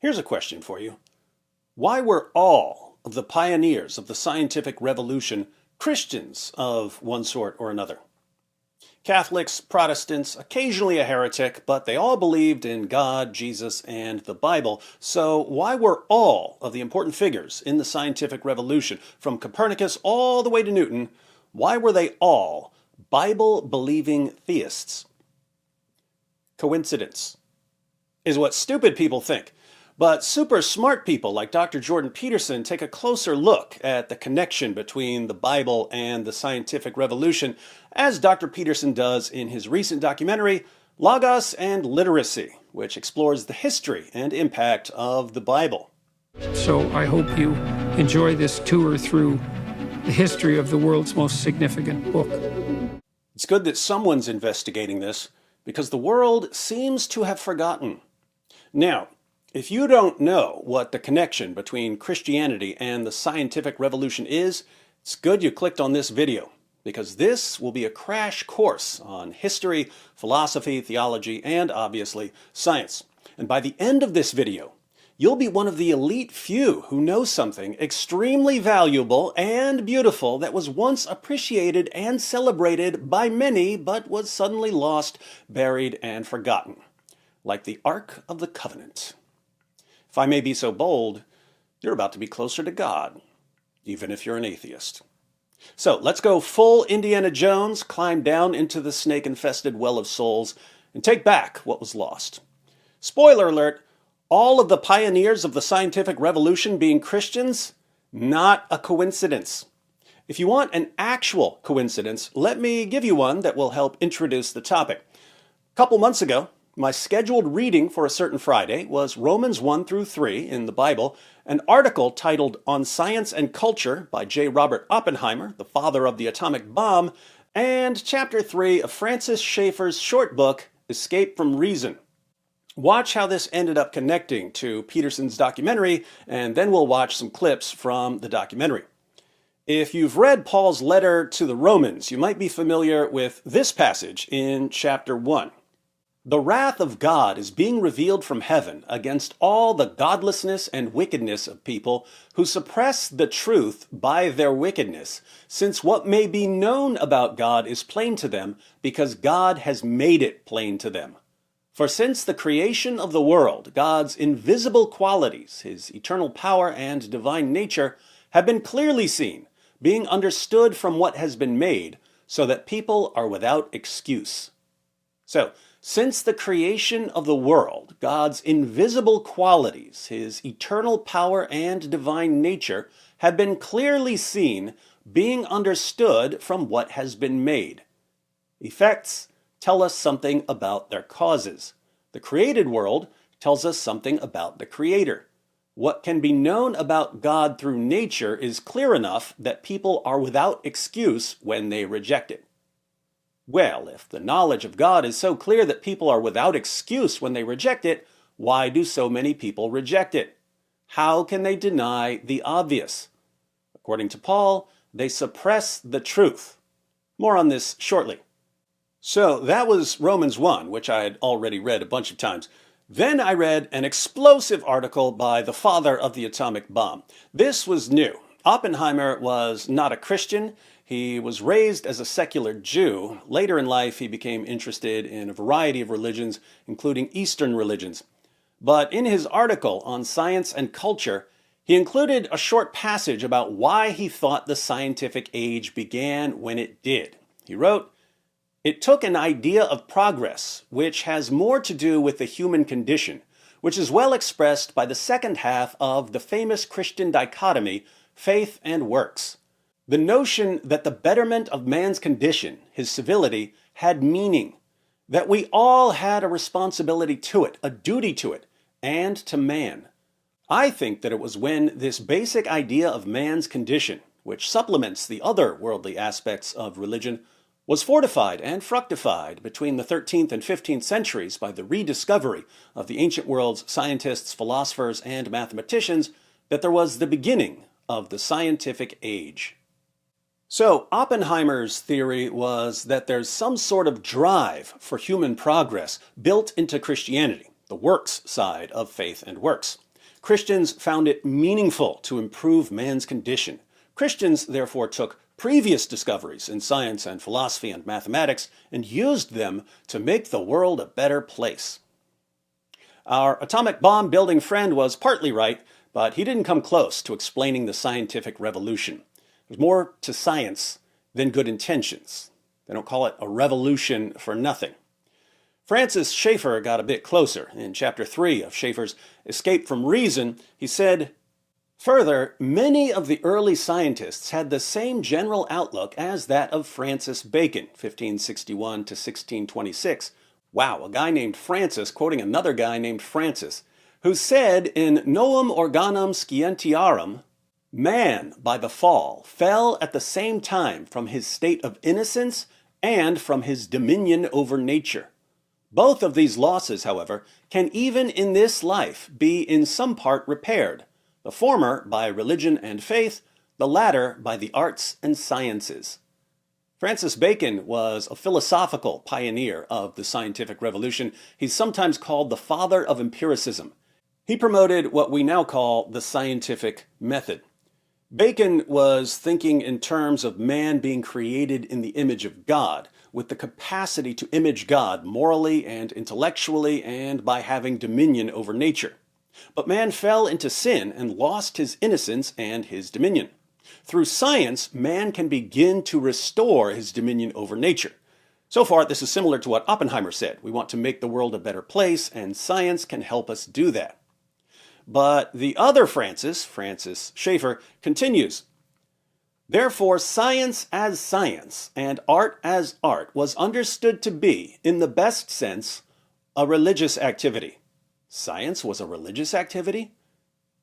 Here's a question for you. Why were all of the pioneers of the scientific revolution Christians of one sort or another? Catholics, Protestants, occasionally a heretic, but they all believed in God, Jesus, and the Bible. So why were all of the important figures in the scientific revolution, from Copernicus all the way to Newton, why were they all Bible-believing theists? Coincidence is what stupid people think. But super smart people like Dr. Jordan Peterson take a closer look at the connection between the Bible and the scientific revolution, as Dr. Peterson does in his recent documentary, Logos and Literacy, which explores the history and impact of the Bible. So I hope you enjoy this tour through the history of the world's most significant book. It's good that someone's investigating this, because the world seems to have forgotten. Now, if you don't know what the connection between Christianity and the scientific revolution is, it's good you clicked on this video, because this will be a crash course on history, philosophy, theology, and obviously science. And by the end of this video, you'll be one of the elite few who know something extremely valuable and beautiful that was once appreciated and celebrated by many, but was suddenly lost, buried, and forgotten, like the Ark of the Covenant. If I may be so bold, you're about to be closer to God, even if you're an atheist. So let's go full Indiana Jones, climb down into the snake-infested well of souls, and take back what was lost. Spoiler alert, all of the pioneers of the scientific revolution being Christians? Not a coincidence. If you want an actual coincidence, let me give you one that will help introduce the topic. A couple months ago, my scheduled reading for a certain Friday was Romans 1 through 3 in the Bible, an article titled On Science and Culture by J. Robert Oppenheimer, the father of the atomic bomb, and chapter 3 of Francis Schaeffer's short book, Escape from Reason. Watch how this ended up connecting to Peterson's documentary, and then we'll watch some clips from the documentary. If you've read Paul's letter to the Romans, you might be familiar with this passage in chapter 1. The wrath of God is being revealed from heaven against all the godlessness and wickedness of people who suppress the truth by their wickedness, since what may be known about God is plain to them, because God has made it plain to them. For since the creation of the world, God's invisible qualities, his eternal power and divine nature, have been clearly seen, being understood from what has been made, so that people are without excuse. So, since the creation of the world, God's invisible qualities, his eternal power and divine nature, have been clearly seen, being understood from what has been made. Effects tell us something about their causes. The created world tells us something about the Creator. What can be known about God through nature is clear enough that people are without excuse when they reject it. Well, if the knowledge of God is so clear that people are without excuse when they reject it, why do so many people reject it? How can they deny the obvious? According to Paul, they suppress the truth. More on this shortly. So that was Romans 1, which I had already read a bunch of times. Then I read an explosive article by the father of the atomic bomb. This was new. Oppenheimer was not a Christian. He was raised as a secular Jew. Later in life, he became interested in a variety of religions, including Eastern religions. But in his article on science and culture, he included a short passage about why he thought the scientific age began when it did. He wrote, "It took an idea of progress, which has more to do with the human condition, which is well expressed by the second half of the famous Christian dichotomy, faith and works. The notion that the betterment of man's condition, his civility, had meaning, that we all had a responsibility to it, a duty to it, and to man. I think that it was when this basic idea of man's condition, which supplements the other worldly aspects of religion, was fortified and fructified between the 13th and 15th centuries by the rediscovery of the ancient world's scientists, philosophers, and mathematicians, that there was the beginning of the scientific age." So Oppenheimer's theory was that there's some sort of drive for human progress built into Christianity, the works side of faith and works. Christians found it meaningful to improve man's condition. Christians therefore took previous discoveries in science and philosophy and mathematics and used them to make the world a better place. Our atomic bomb building friend was partly right, but he didn't come close to explaining the scientific revolution. There's more to science than good intentions. They don't call it a revolution for nothing. Francis Schaeffer got a bit closer. In chapter 3 of Schaeffer's Escape from Reason, he said, "Further, many of the early scientists had the same general outlook as that of Francis Bacon, 1561 to 1626. Wow, a guy named Francis quoting another guy named Francis, who said in Novum Organum Scientiarum, man, by the fall, fell at the same time from his state of innocence and from his dominion over nature. Both of these losses, however, can even in this life be in some part repaired, the former by religion and faith, the latter by the arts and sciences." Francis Bacon was a philosophical pioneer of the scientific revolution. He's sometimes called the father of empiricism. He promoted what we now call the scientific method. Bacon was thinking in terms of man being created in the image of God, with the capacity to image God morally and intellectually and by having dominion over nature. But man fell into sin and lost his innocence and his dominion. Through science, man can begin to restore his dominion over nature. So far, this is similar to what Oppenheimer said. We want to make the world a better place, and science can help us do that. But the other Francis Schaeffer, continues, "Therefore, science as science and art as art was understood to be, in the best sense, a religious activity." Science was a religious activity?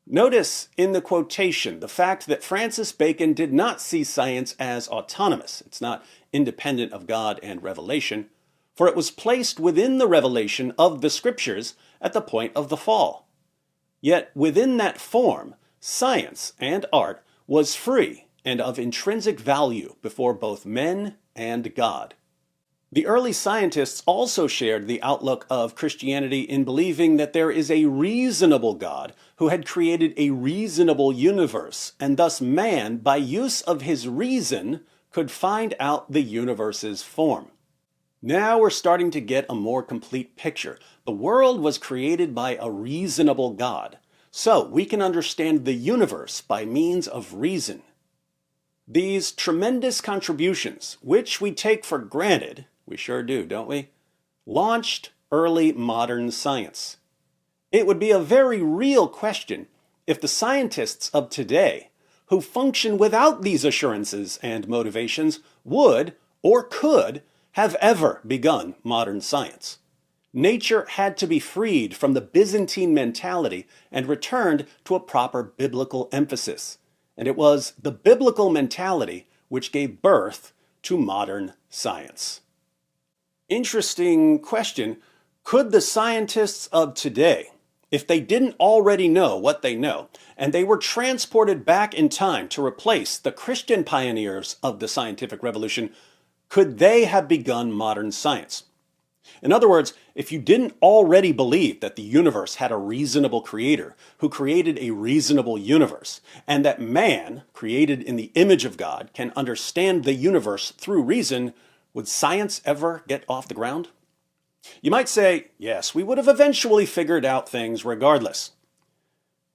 Notice in the quotation the fact that Francis Bacon did not see science as autonomous. It's not independent of God and revelation, for it was placed within the revelation of the scriptures at the point of the fall. Yet within that form, science and art was free and of intrinsic value before both men and God. The early scientists also shared the outlook of Christianity in believing that there is a reasonable God who had created a reasonable universe, and thus man, by use of his reason, could find out the universe's form. Now we're starting to get a more complete picture. The world was created by a reasonable God, so we can understand the universe by means of reason. These tremendous contributions, which we take for granted, we sure do, don't we, launched early modern science. It would be a very real question if the scientists of today, who function without these assurances and motivations, would or could have ever begun modern science. Nature had to be freed from the Byzantine mentality and returned to a proper biblical emphasis. And it was the biblical mentality which gave birth to modern science. Interesting question. Could the scientists of today, if they didn't already know what they know, and they were transported back in time to replace the Christian pioneers of the scientific revolution, could they have begun modern science? In other words, if you didn't already believe that the universe had a reasonable creator who created a reasonable universe, and that man, created in the image of God, can understand the universe through reason, would science ever get off the ground? You might say, yes, we would have eventually figured out things regardless.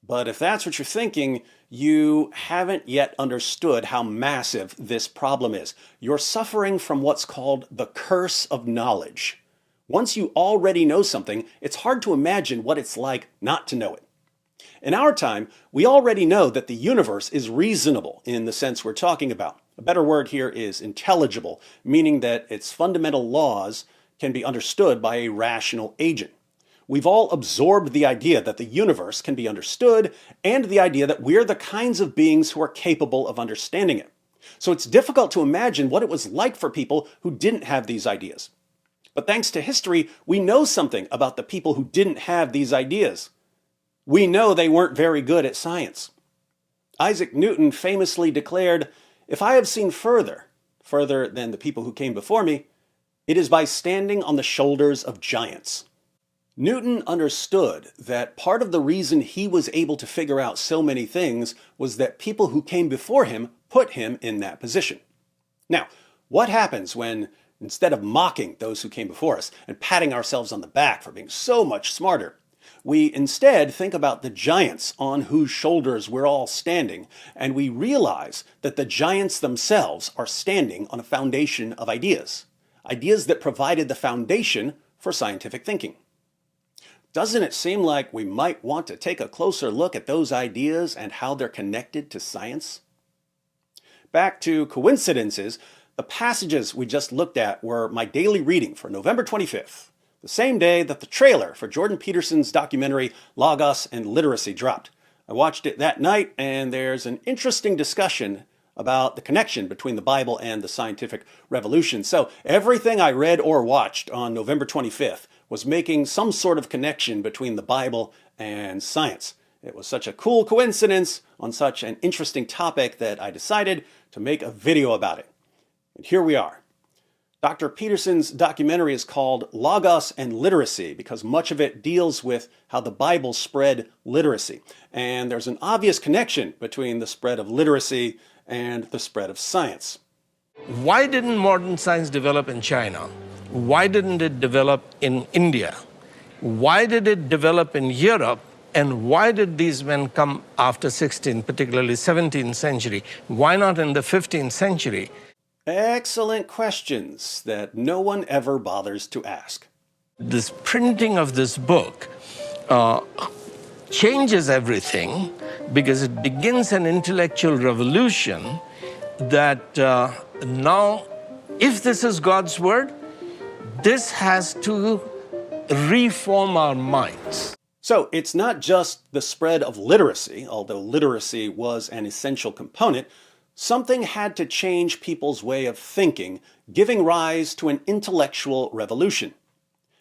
But if that's what you're thinking, you haven't yet understood how massive this problem is. You're suffering from what's called the curse of knowledge. Once you already know something, it's hard to imagine what it's like not to know it. In our time, we already know that the universe is reasonable in the sense we're talking about. A better word here is intelligible, meaning that its fundamental laws can be understood by a rational agent. We've all absorbed the idea that the universe can be understood and the idea that we're the kinds of beings who are capable of understanding it. So it's difficult to imagine what it was like for people who didn't have these ideas. But thanks to history, we know something about the people who didn't have these ideas. We know they weren't very good at science. Isaac Newton famously declared, "If I have seen further than the people who came before me, it is by standing on the shoulders of giants." Newton understood that part of the reason he was able to figure out so many things was that people who came before him put him in that position. Now, what happens when, instead of mocking those who came before us and patting ourselves on the back for being so much smarter, we instead think about the giants on whose shoulders we're all standing, and we realize that the giants themselves are standing on a foundation of ideas, ideas that provided the foundation for scientific thinking. Doesn't it seem like we might want to take a closer look at those ideas and how they're connected to science? Back to coincidences, the passages we just looked at were my daily reading for November 25th, the same day that the trailer for Jordan Peterson's documentary Logos and Literacy dropped. I watched it that night, and there's an interesting discussion about the connection between the Bible and the scientific revolution. So everything I read or watched on November 25th was making some sort of connection between the Bible and science. It was such a cool coincidence on such an interesting topic that I decided to make a video about it. And here we are. Dr. Peterson's documentary is called Logos and Literacy because much of it deals with how the Bible spread literacy. And there's an obvious connection between the spread of literacy and the spread of science. Why didn't modern science develop in China? Why didn't it develop in India? Why did it develop in Europe? And why did these men come after 16th, particularly 17th century? Why not in the 15th century? Excellent questions that no one ever bothers to ask. This printing of this book changes everything because it begins an intellectual revolution that now, if this is God's word, this has to reform our minds. So it's not just the spread of literacy, although literacy was an essential component. Something had to change people's way of thinking, giving rise to an intellectual revolution.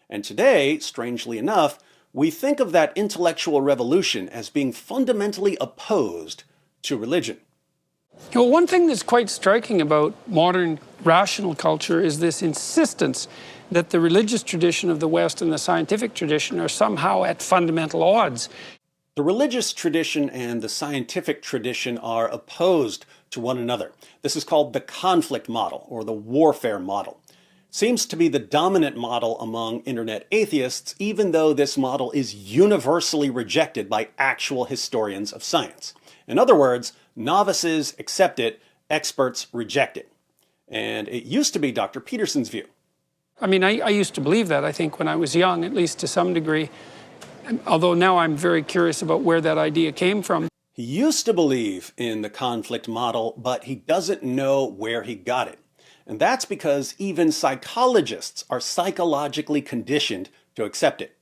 And today, strangely enough, we think of that intellectual revolution as being fundamentally opposed to religion. Well, one thing that's quite striking about modern rational culture is this insistence that the religious tradition of the West and the scientific tradition are somehow at fundamental odds. The religious tradition and the scientific tradition are opposed to one another. This is called the conflict model or the warfare model. It seems to be the dominant model among internet atheists, even though this model is universally rejected by actual historians of science. In other words, novices accept it, experts reject it. And it used to be Dr. Peterson's view. I mean, I used to believe that, I think, when I was young, at least to some degree. Although now I'm very curious about where that idea came from. He used to believe in the conflict model, but he doesn't know where he got it. And that's because even psychologists are psychologically conditioned to accept it.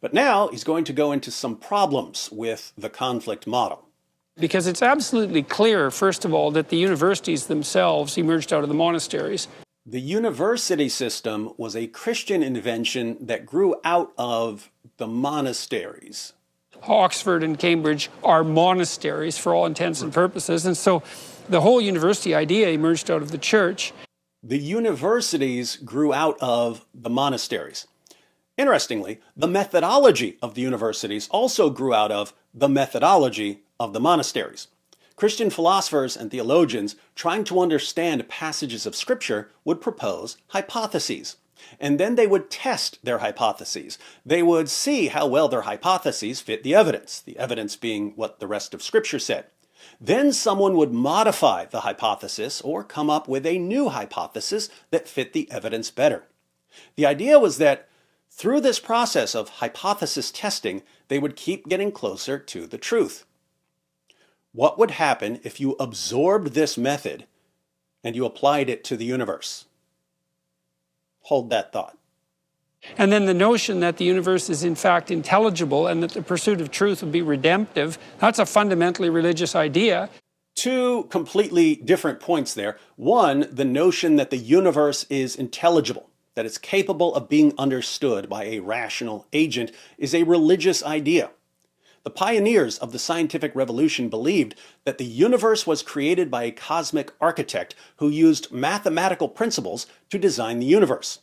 But now he's going to go into some problems with the conflict model. Because it's absolutely clear, first of all, that the universities themselves emerged out of the monasteries. The university system was a Christian invention that grew out of the monasteries. Oxford and Cambridge are monasteries for all intents and purposes, and so the whole university idea emerged out of the church. The universities grew out of the monasteries. Interestingly, the methodology of the universities also grew out of the methodology of the monasteries. Christian philosophers and theologians trying to understand passages of Scripture would propose hypotheses. And then they would test their hypotheses. They would see how well their hypotheses fit the evidence being what the rest of Scripture said. Then someone would modify the hypothesis or come up with a new hypothesis that fit the evidence better. The idea was that through this process of hypothesis testing, they would keep getting closer to the truth. What would happen if you absorbed this method and you applied it to the universe? Hold that thought. And then the notion that the universe is in fact intelligible and that the pursuit of truth would be redemptive, that's a fundamentally religious idea. Two completely different points there. One, the notion that the universe is intelligible, that it's capable of being understood by a rational agent, is a religious idea. The pioneers of the scientific revolution believed that the universe was created by a cosmic architect who used mathematical principles to design the universe.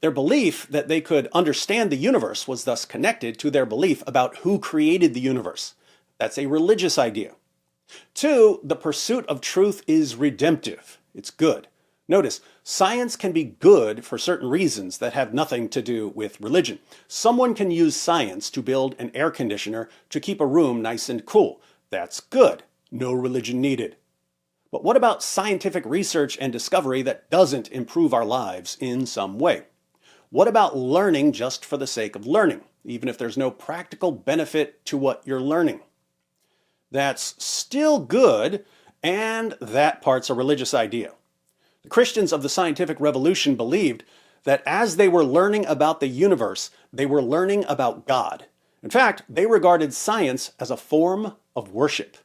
Their belief that they could understand the universe was thus connected to their belief about who created the universe. That's a religious idea. 2, the pursuit of truth is redemptive. It's good. Notice, science can be good for certain reasons that have nothing to do with religion. Someone can use science to build an air conditioner to keep a room nice and cool. That's good. No religion needed. But what about scientific research and discovery that doesn't improve our lives in some way? What about learning just for the sake of learning, even if there's no practical benefit to what you're learning? That's still good, and that part's a religious idea. The Christians of the scientific revolution believed that as they were learning about the universe, they were learning about God. In fact, they regarded science as a form of worship.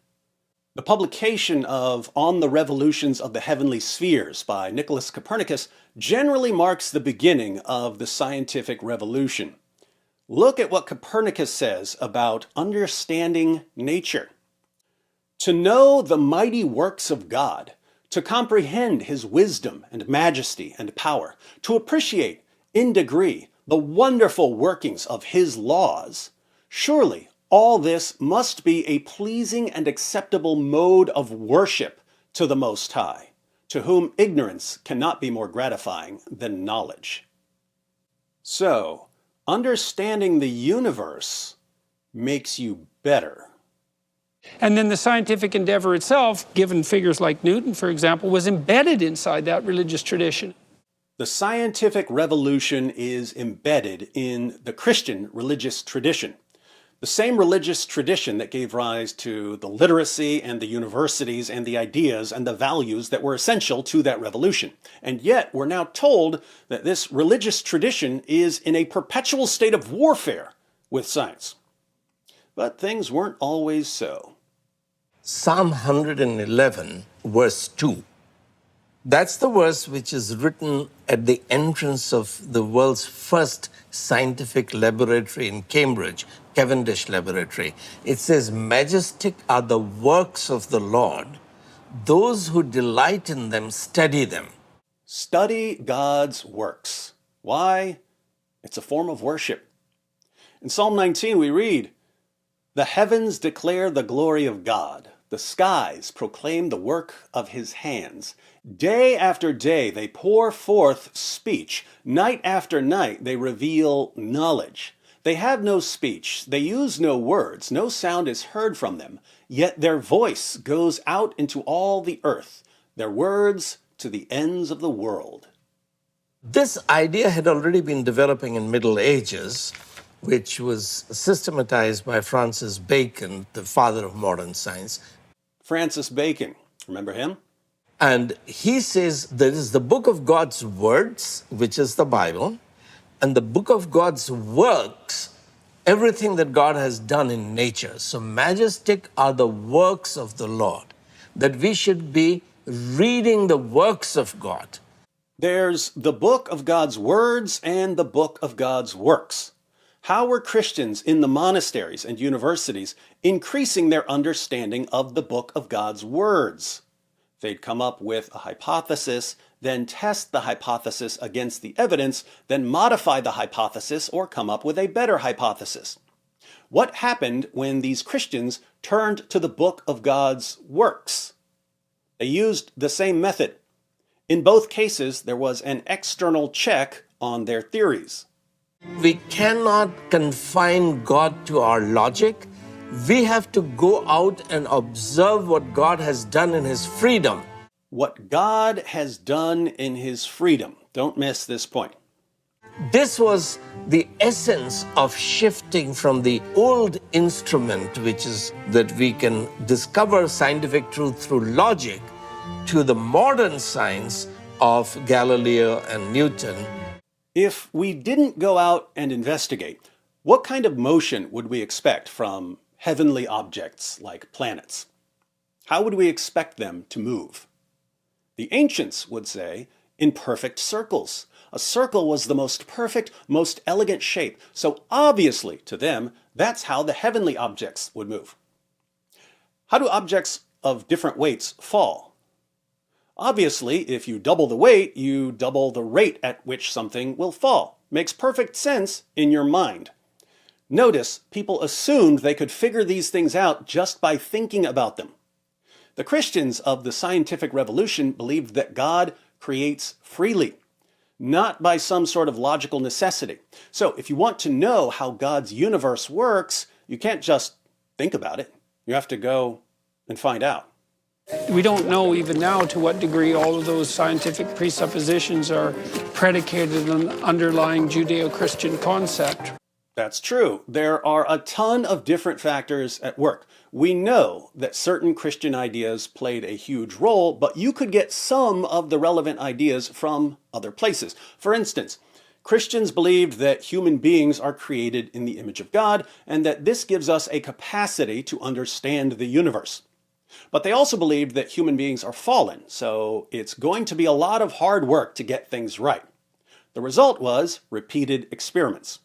The publication of On the Revolutions of the Heavenly Spheres by Nicholas Copernicus generally marks the beginning of the scientific revolution. Look at what Copernicus says about understanding nature. To know the mighty works of God, to comprehend his wisdom and majesty and power, to appreciate in degree the wonderful workings of his laws, surely all this must be a pleasing and acceptable mode of worship to the Most High, to whom ignorance cannot be more gratifying than knowledge. So, understanding the universe makes you better. And then the scientific endeavor itself, given figures like Newton, for example, was embedded inside that religious tradition. The scientific revolution is embedded in the Christian religious tradition. The same religious tradition that gave rise to the literacy and the universities and the ideas and the values that were essential to that revolution. And yet we're now told that this religious tradition is in a perpetual state of warfare with science. But things weren't always so. Psalm 111, verse 2. That's the verse which is written at the entrance of the world's first scientific laboratory in Cambridge, Cavendish Laboratory. It says, "Majestic are the works of the Lord. Those who delight in them study them." Study God's works. Why? It's a form of worship. In Psalm 19 we read, "The heavens declare the glory of God. The skies proclaim the work of his hands. Day after day they pour forth speech. Night after night they reveal knowledge. They have no speech. They use no words. No sound is heard from them. Yet their voice goes out into all the earth. Their words to the ends of the world." This idea had already been developing in Middle Ages, which was systematized by Francis Bacon, the father of modern science. Francis Bacon, remember him? And he says there is the book of God's words, which is the Bible, and the book of God's works, everything that God has done in nature. So majestic are the works of the Lord, that we should be reading the works of God. There's the book of God's words and the book of God's works. How were Christians in the monasteries and universities increasing their understanding of the book of God's words? They'd come up with a hypothesis, then test the hypothesis against the evidence, then modify the hypothesis or come up with a better hypothesis. What happened when these Christians turned to the book of God's works? They used the same method. In both cases, there was an external check on their theories. We cannot confine God to our logic. We have to go out and observe what God has done in his freedom. What God has done in his freedom. Don't miss this point. This was the essence of shifting from the old instrument, which is that we can discover scientific truth through logic, to the modern science of Galileo and Newton. If we didn't go out and investigate, what kind of motion would we expect from heavenly objects like planets? How would we expect them to move? The ancients would say, in perfect circles. A circle was the most perfect, most elegant shape, so obviously to them, that's how the heavenly objects would move. How do objects of different weights fall? Obviously, if you double the weight, you double the rate at which something will fall. Makes perfect sense in your mind. Notice, people assumed they could figure these things out just by thinking about them. The Christians of the scientific revolution believed that God creates freely, not by some sort of logical necessity. So if you want to know how God's universe works, you can't just think about it. You have to go and find out. We don't know even now to what degree all of those scientific presuppositions are predicated on the underlying Judeo-Christian concept. That's true. There are a ton of different factors at work. We know that certain Christian ideas played a huge role, but you could get some of the relevant ideas from other places. For instance, Christians believed that human beings are created in the image of God, and that this gives us a capacity to understand the universe. But they also believed that human beings are fallen, so it's going to be a lot of hard work to get things right. The result was repeated experiments.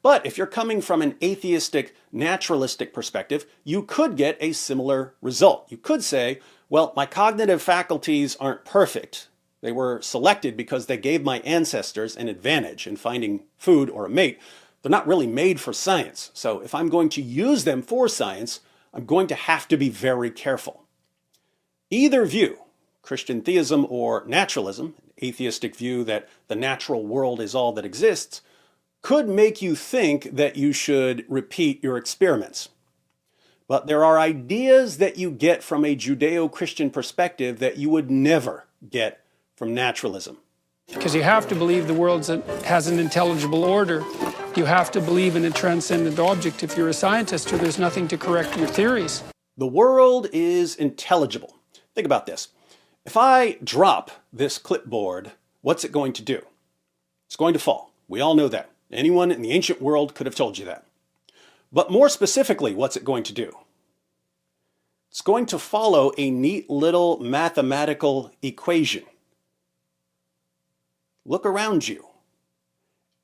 But if you're coming from an atheistic, naturalistic perspective, you could get a similar result. You could say, well, my cognitive faculties aren't perfect. They were selected because they gave my ancestors an advantage in finding food or a mate. They're not really made for science. So if I'm going to use them for science, I'm going to have to be very careful. Either view, Christian theism or naturalism, an atheistic view that the natural world is all that exists, could make you think that you should repeat your experiments. But there are ideas that you get from a Judeo-Christian perspective that you would never get from naturalism. Because you have to believe the world has an intelligible order. You have to believe in a transcendent object if you're a scientist, or there's nothing to correct your theories. The world is intelligible. Think about this. If I drop this clipboard, what's it going to do? It's going to fall. We all know that. Anyone in the ancient world could have told you that. But more specifically, what's it going to do? It's going to follow a neat little mathematical equation. Look around you.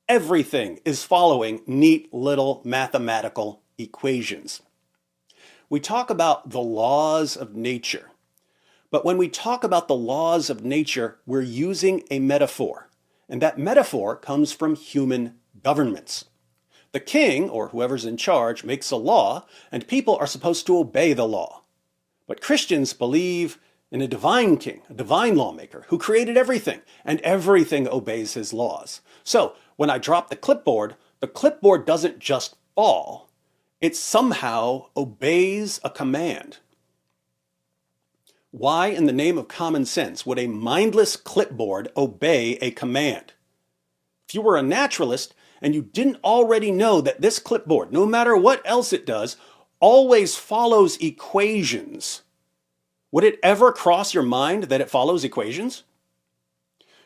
Everything is following neat little mathematical equations. We talk about the laws of nature. But when we talk about the laws of nature, we're using a metaphor. And that metaphor comes from human governments. The king, or whoever's in charge, makes a law, and people are supposed to obey the law. But Christians believe in a divine king, a divine lawmaker, who created everything, and everything obeys his laws. So, when I drop the clipboard doesn't just fall. It somehow obeys a command. Why, in the name of common sense, would a mindless clipboard obey a command? If you were a naturalist and you didn't already know that this clipboard, no matter what else it does, always follows equations, would it ever cross your mind that it follows equations?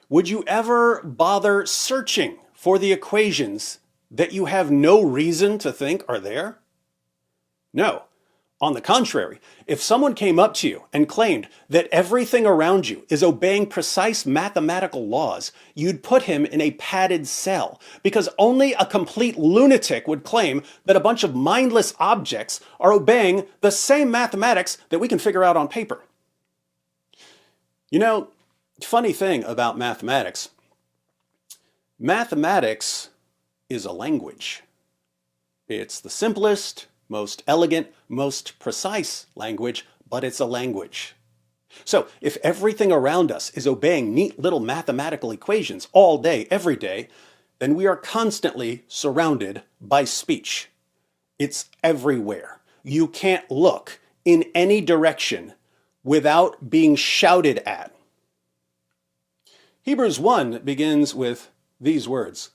Would you ever bother searching for the equations that you have no reason to think are there? No. On the contrary, if someone came up to you and claimed that everything around you is obeying precise mathematical laws, you'd put him in a padded cell, because only a complete lunatic would claim that a bunch of mindless objects are obeying the same mathematics that we can figure out on paper. You know, funny thing about mathematics is a language. It's the simplest, most elegant, most precise language, but it's a language. So if everything around us is obeying neat little mathematical equations all day, every day, then we are constantly surrounded by speech. It's everywhere. You can't look in any direction without being shouted at. Hebrews 1 begins with these words.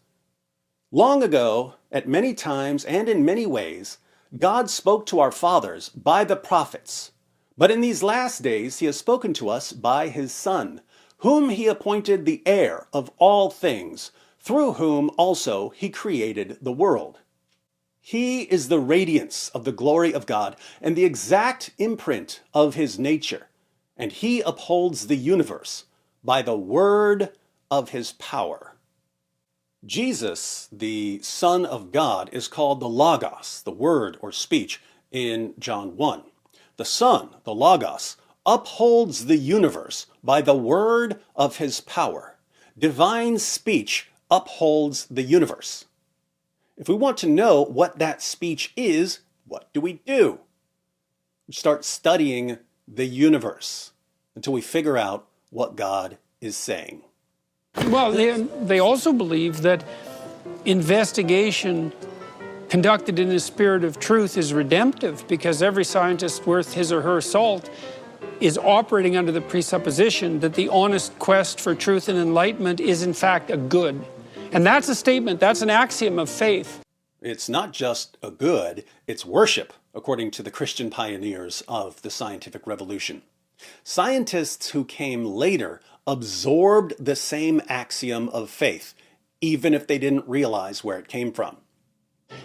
Long ago, at many times and in many ways, God spoke to our fathers by the prophets, but in these last days he has spoken to us by his Son, whom he appointed the heir of all things, through whom also he created the world. He is the radiance of the glory of God and the exact imprint of his nature, and he upholds the universe by the word of his power. Jesus, the Son of God, is called the Logos, the word or speech, in John 1. The Son, the Logos, upholds the universe by the word of his power. Divine speech upholds the universe. If we want to know what that speech is, what do? We start studying the universe until we figure out what God is saying. Well, they also believe that investigation conducted in the spirit of truth is redemptive, because every scientist worth his or her salt is operating under the presupposition that the honest quest for truth and enlightenment is in fact a good. And that's a statement, that's an axiom of faith. It's not just a good, it's worship, according to the Christian pioneers of the scientific revolution. Scientists who came later absorbed the same axiom of faith, even if they didn't realize where it came from.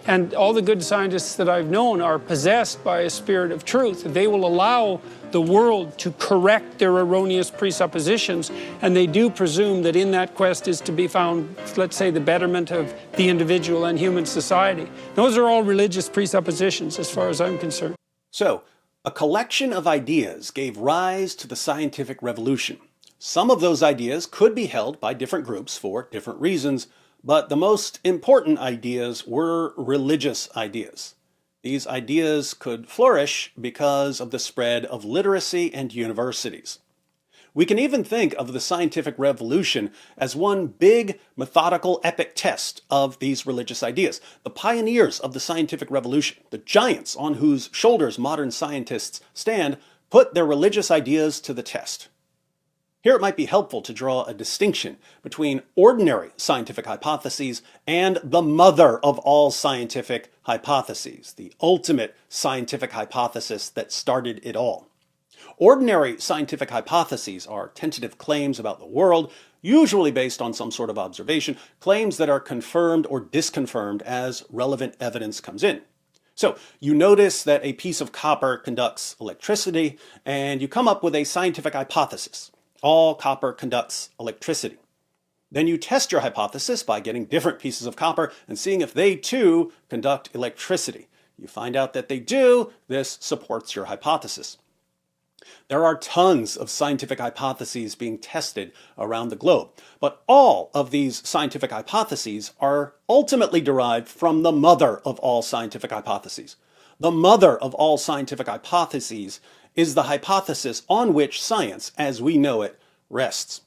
And all the good scientists that I've known are possessed by a spirit of truth. They will allow the world to correct their erroneous presuppositions, and they do presume that in that quest is to be found, let's say, the betterment of the individual and human society. Those are all religious presuppositions as far as I'm concerned. So, a collection of ideas gave rise to the scientific revolution. Some of those ideas could be held by different groups for different reasons, but the most important ideas were religious ideas. These ideas could flourish because of the spread of literacy and universities. We can even think of the scientific revolution as one big, methodical, epic test of these religious ideas. The pioneers of the scientific revolution, the giants on whose shoulders modern scientists stand, put their religious ideas to the test. Here it might be helpful to draw a distinction between ordinary scientific hypotheses and the mother of all scientific hypotheses, the ultimate scientific hypothesis that started it all. Ordinary scientific hypotheses are tentative claims about the world, usually based on some sort of observation, claims that are confirmed or disconfirmed as relevant evidence comes in. So you notice that a piece of copper conducts electricity, and you come up with a scientific hypothesis. All copper conducts electricity. Then you test your hypothesis by getting different pieces of copper and seeing if they too conduct electricity. You find out that they do. This supports your hypothesis. There are tons of scientific hypotheses being tested around the globe, but all of these scientific hypotheses are ultimately derived from the mother of all scientific hypotheses. The mother of all scientific hypotheses is the hypothesis on which science, as we know it, rests.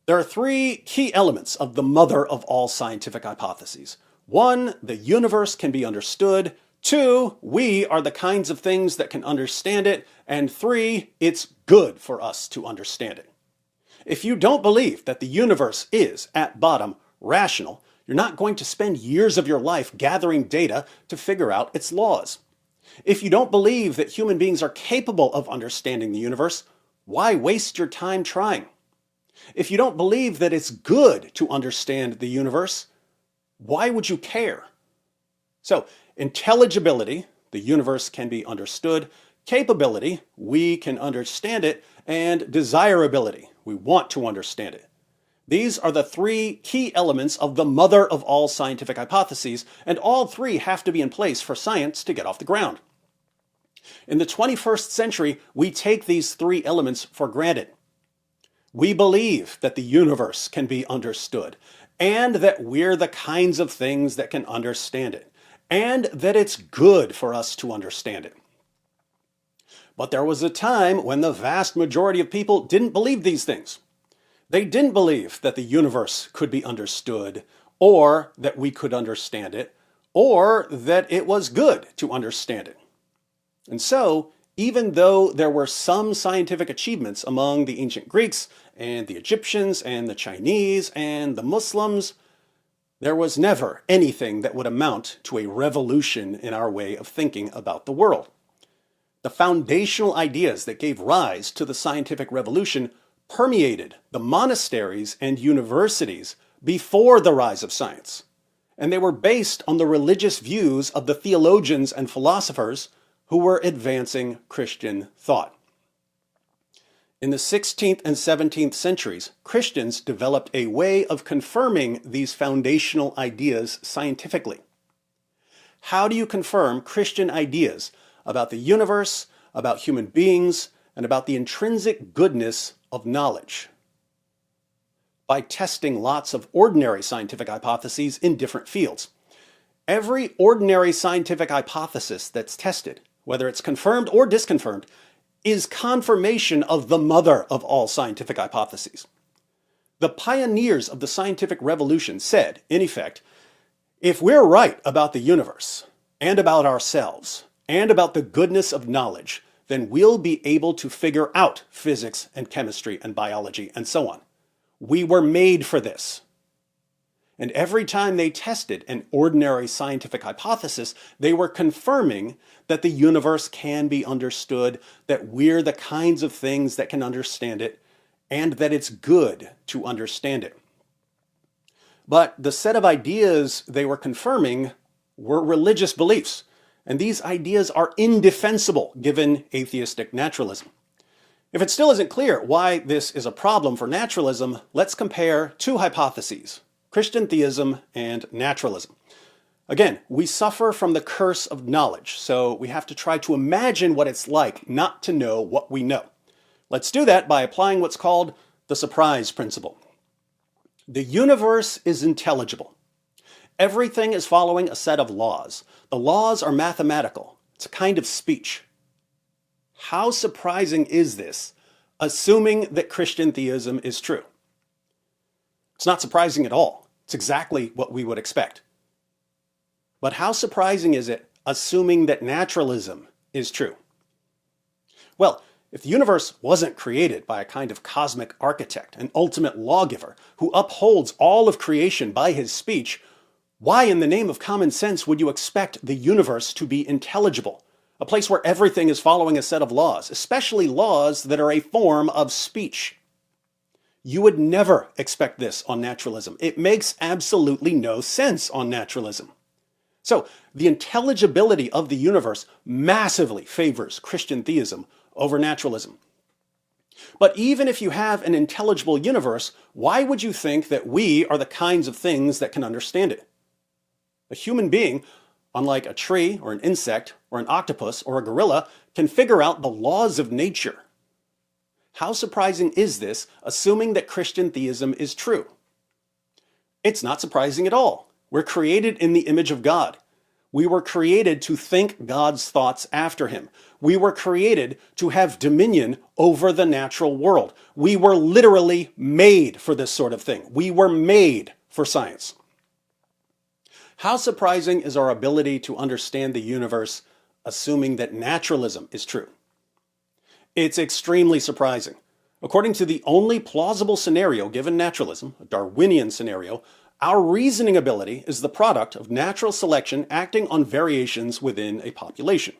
There are three key elements of the mother of all scientific hypotheses. 1, the universe can be understood. 2, we are the kinds of things that can understand it. And 3, it's good for us to understand it. If you don't believe that the universe is, at bottom, rational, you're not going to spend years of your life gathering data to figure out its laws. If you don't believe that human beings are capable of understanding the universe, why waste your time trying? If you don't believe that it's good to understand the universe, why would you care? So, intelligibility, the universe can be understood. Capability, we can understand it. And desirability, we want to understand it. These are the three key elements of the mother of all scientific hypotheses, and all three have to be in place for science to get off the ground. In the 21st century, we take these three elements for granted. We believe that the universe can be understood, and that we're the kinds of things that can understand it, and that it's good for us to understand it. But there was a time when the vast majority of people didn't believe these things. They didn't believe that the universe could be understood, or that we could understand it, or that it was good to understand it. And so, even though there were some scientific achievements among the ancient Greeks and the Egyptians and the Chinese and the Muslims, there was never anything that would amount to a revolution in our way of thinking about the world. The foundational ideas that gave rise to the scientific revolution permeated the monasteries and universities before the rise of science, and they were based on the religious views of the theologians and philosophers who were advancing Christian thought. In the 16th and 17th centuries, Christians developed a way of confirming these foundational ideas scientifically. How do you confirm Christian ideas about the universe, about human beings, and about the intrinsic goodness of knowledge by testing lots of ordinary scientific hypotheses in different fields. Every ordinary scientific hypothesis that's tested, whether it's confirmed or disconfirmed, is confirmation of the mother of all scientific hypotheses. The pioneers of the scientific revolution said, in effect, if we're right about the universe, and about ourselves, and about the goodness of knowledge, then we'll be able to figure out physics and chemistry and biology and so on. We were made for this. And every time they tested an ordinary scientific hypothesis, they were confirming that the universe can be understood, that we're the kinds of things that can understand it, and that it's good to understand it. But the set of ideas they were confirming were religious beliefs, and these ideas are indefensible given atheistic naturalism. If it still isn't clear why this is a problem for naturalism, let's compare two hypotheses: Christian theism and naturalism. Again, we suffer from the curse of knowledge, so we have to try to imagine what it's like not to know what we know. Let's do that by applying what's called the surprise principle. The universe is intelligible. Everything is following a set of laws. The laws are mathematical. It's a kind of speech. How surprising is this, assuming that Christian theism is true? It's not surprising at all. It's exactly what we would expect. But how surprising is it, assuming that naturalism is true? Well, if the universe wasn't created by a kind of cosmic architect, an ultimate lawgiver, who upholds all of creation by his speech, why in the name of common sense would you expect the universe to be intelligible? A place where everything is following a set of laws, especially laws that are a form of speech. You would never expect this on naturalism. It makes absolutely no sense on naturalism. So, the intelligibility of the universe massively favors Christian theism over naturalism. But even if you have an intelligible universe, why would you think that we are the kinds of things that can understand it? A human being, unlike a tree or an insect or an octopus or a gorilla, can figure out the laws of nature. How surprising is this, assuming that Christian theism is true? It's not surprising at all. We're created in the image of God. We were created to think God's thoughts after him. We were created to have dominion over the natural world. We were literally made for this sort of thing. We were made for science. How surprising is our ability to understand the universe, assuming that naturalism is true? It's extremely surprising. According to the only plausible scenario given naturalism, a Darwinian scenario, our reasoning ability is the product of natural selection acting on variations within a population.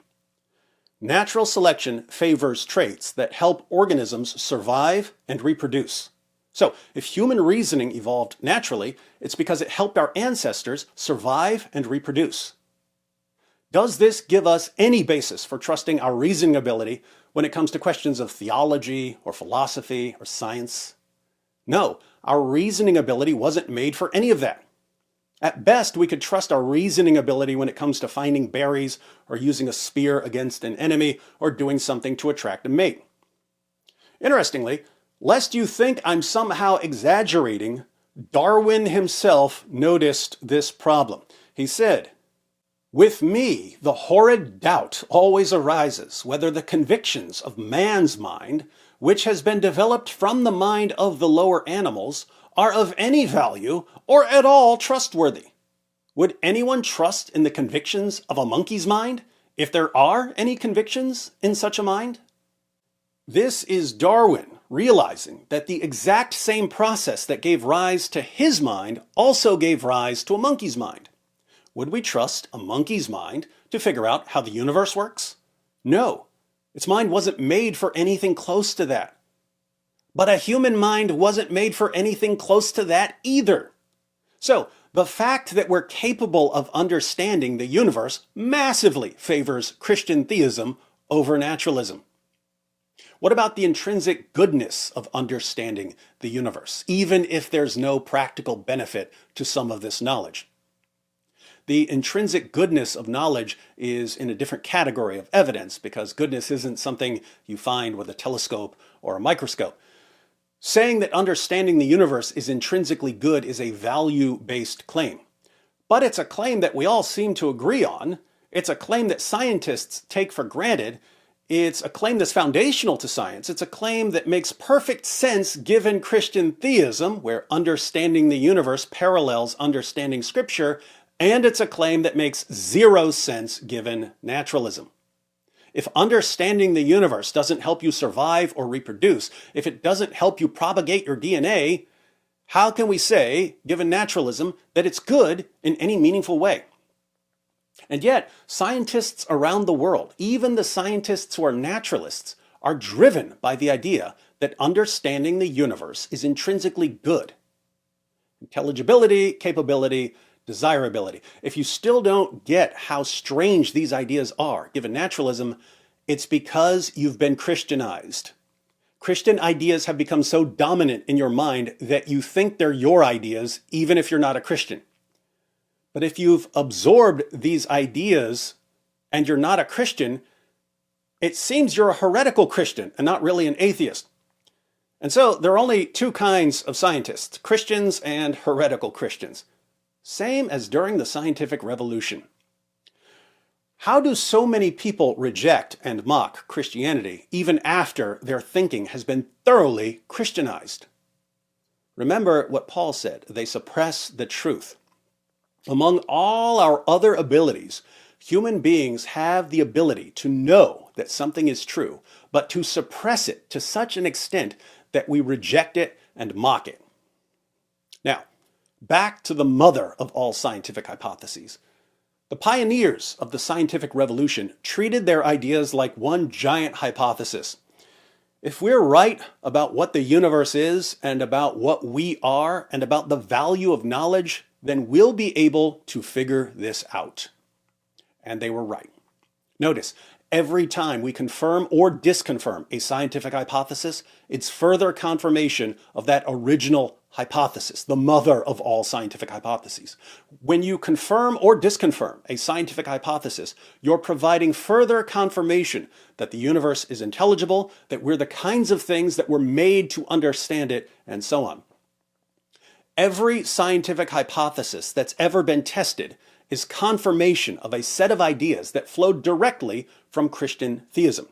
Natural selection favors traits that help organisms survive and reproduce. So, if human reasoning evolved naturally, it's because it helped our ancestors survive and reproduce. Does this give us any basis for trusting our reasoning ability when it comes to questions of theology or philosophy or science? No, our reasoning ability wasn't made for any of that. At best, we could trust our reasoning ability when it comes to finding berries or using a spear against an enemy or doing something to attract a mate. Interestingly, lest you think I'm somehow exaggerating, Darwin himself noticed this problem. He said, "With me, the horrid doubt always arises whether the convictions of man's mind, which has been developed from the mind of the lower animals, are of any value or at all trustworthy. Would anyone trust in the convictions of a monkey's mind, if there are any convictions in such a mind?" This is Darwin realizing that the exact same process that gave rise to his mind also gave rise to a monkey's mind. Would we trust a monkey's mind to figure out how the universe works? No. Its mind wasn't made for anything close to that. But a human mind wasn't made for anything close to that either. So, the fact that we're capable of understanding the universe massively favors Christian theism over naturalism. What about the intrinsic goodness of understanding the universe, even if there's no practical benefit to some of this knowledge? The intrinsic goodness of knowledge is in a different category of evidence because goodness isn't something you find with a telescope or a microscope. Saying that understanding the universe is intrinsically good is a value-based claim. But it's a claim that we all seem to agree on. It's a claim that scientists take for granted. It's a claim that's foundational to science. It's a claim that makes perfect sense given Christian theism, where understanding the universe parallels understanding Scripture, and it's a claim that makes zero sense given naturalism. If understanding the universe doesn't help you survive or reproduce, if it doesn't help you propagate your DNA, how can we say, given naturalism, that it's good in any meaningful way? And yet, scientists around the world, even the scientists who are naturalists, are driven by the idea that understanding the universe is intrinsically good. Intelligibility, capability, desirability. If you still don't get how strange these ideas are, given naturalism, it's because you've been Christianized. Christian ideas have become so dominant in your mind that you think they're your ideas, even if you're not a Christian. But if you've absorbed these ideas and you're not a Christian, it seems you're a heretical Christian and not really an atheist. And so there are only two kinds of scientists, Christians and heretical Christians. Same as during the scientific revolution. How do so many people reject and mock Christianity even after their thinking has been thoroughly Christianized? Remember what Paul said, they suppress the truth. Among all our other abilities, human beings have the ability to know that something is true, but to suppress it to such an extent that we reject it and mock it. Now, back to the mother of all scientific hypotheses. The pioneers of the scientific revolution treated their ideas like one giant hypothesis. If we're right about what the universe is and about what we are and about the value of knowledge, then we'll be able to figure this out. And they were right. Notice, every time we confirm or disconfirm a scientific hypothesis, it's further confirmation of that original hypothesis, the mother of all scientific hypotheses. When you confirm or disconfirm a scientific hypothesis, you're providing further confirmation that the universe is intelligible, that we're the kinds of things that were made to understand it, and so on. Every scientific hypothesis that's ever been tested is confirmation of a set of ideas that flowed directly from Christian theism.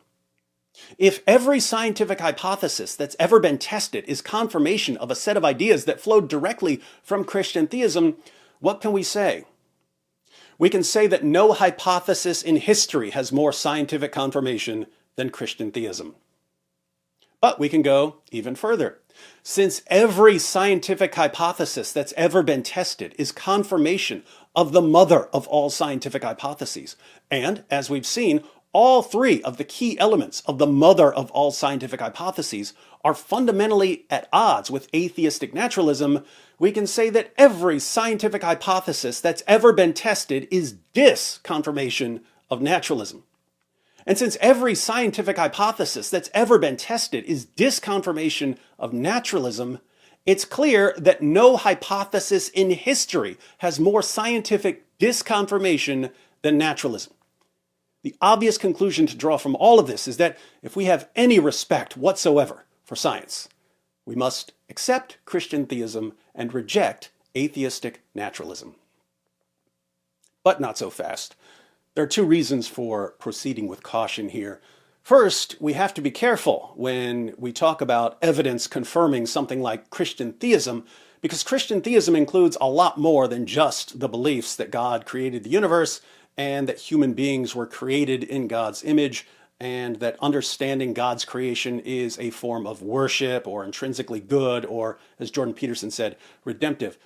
If every scientific hypothesis that's ever been tested is confirmation of a set of ideas that flowed directly from Christian theism, what can we say? We can say that no hypothesis in history has more scientific confirmation than Christian theism. But we can go even further. Since every scientific hypothesis that's ever been tested is confirmation of the mother of all scientific hypotheses, and as we've seen, all three of the key elements of the mother of all scientific hypotheses are fundamentally at odds with atheistic naturalism, we can say that every scientific hypothesis that's ever been tested is disconfirmation of naturalism. And since every scientific hypothesis that's ever been tested is disconfirmation of naturalism, it's clear that no hypothesis in history has more scientific disconfirmation than naturalism. The obvious conclusion to draw from all of this is that if we have any respect whatsoever for science, we must accept Christian theism and reject atheistic naturalism. But not so fast. There are two reasons for proceeding with caution here. First, we have to be careful when we talk about evidence confirming something like Christian theism, because Christian theism includes a lot more than just the beliefs that God created the universe and that human beings were created in God's image, and that understanding God's creation is a form of worship or intrinsically good, or, as Jordan Peterson said, redemptive.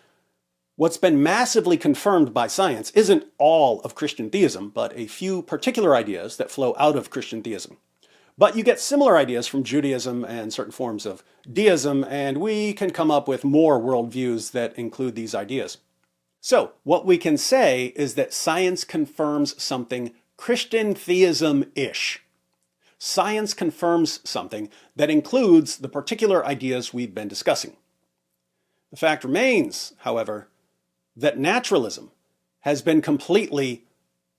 What's been massively confirmed by science isn't all of Christian theism, but a few particular ideas that flow out of Christian theism. But you get similar ideas from Judaism and certain forms of deism, and we can come up with more worldviews that include these ideas. So, what we can say is that science confirms something Christian theism-ish. Science confirms something that includes the particular ideas we've been discussing. The fact remains, however, that naturalism has been completely,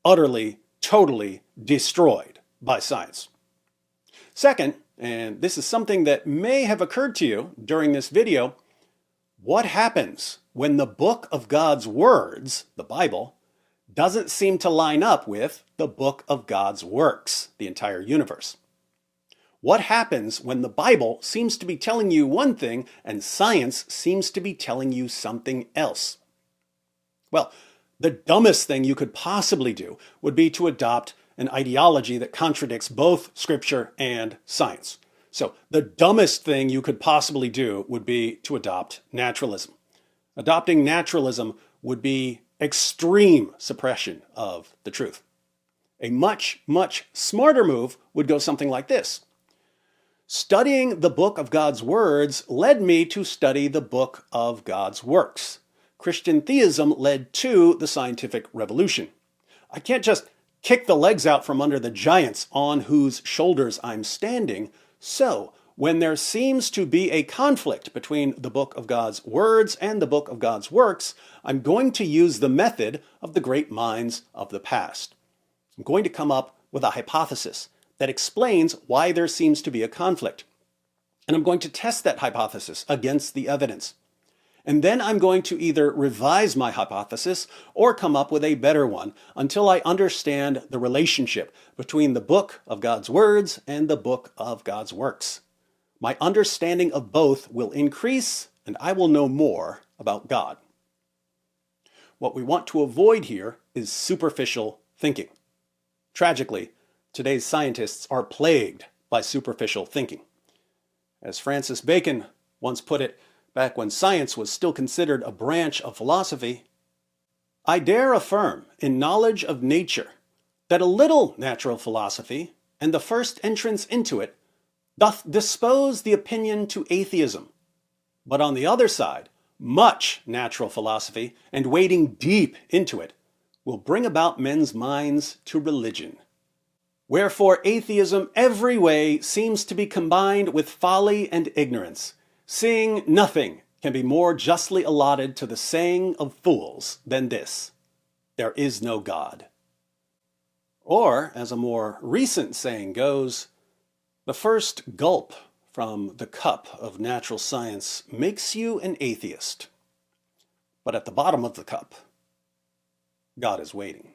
utterly, totally destroyed by science. Second, and this is something that may have occurred to you during this video, what happens when the book of God's words, the Bible, doesn't seem to line up with the book of God's works, the entire universe? What happens when the Bible seems to be telling you one thing and science seems to be telling you something else? Well, the dumbest thing you could possibly do would be to adopt an ideology that contradicts both Scripture and science. So the dumbest thing you could possibly do would be to adopt naturalism. Adopting naturalism would be extreme suppression of the truth. A much, much smarter move would go something like this. Studying the book of God's words led me to study the book of God's works. Christian theism led to the scientific revolution. I can't just kick the legs out from under the giants on whose shoulders I'm standing. So, when there seems to be a conflict between the book of God's words and the book of God's works, I'm going to use the method of the great minds of the past. I'm going to come up with a hypothesis that explains why there seems to be a conflict. And I'm going to test that hypothesis against the evidence. And then I'm going to either revise my hypothesis or come up with a better one until I understand the relationship between the book of God's words and the book of God's works. My understanding of both will increase, and I will know more about God. What we want to avoid here is superficial thinking. Tragically, today's scientists are plagued by superficial thinking. As Francis Bacon once put it, back when science was still considered a branch of philosophy, I dare affirm in knowledge of nature that a little natural philosophy, and the first entrance into it, doth dispose the opinion to atheism. But on the other side, much natural philosophy, and wading deep into it, will bring about men's minds to religion. Wherefore atheism every way seems to be combined with folly and ignorance, seeing nothing can be more justly allotted to the saying of fools than this: there is no God. Or, as a more recent saying goes, the first gulp from the cup of natural science makes you an atheist. But at the bottom of the cup, God is waiting.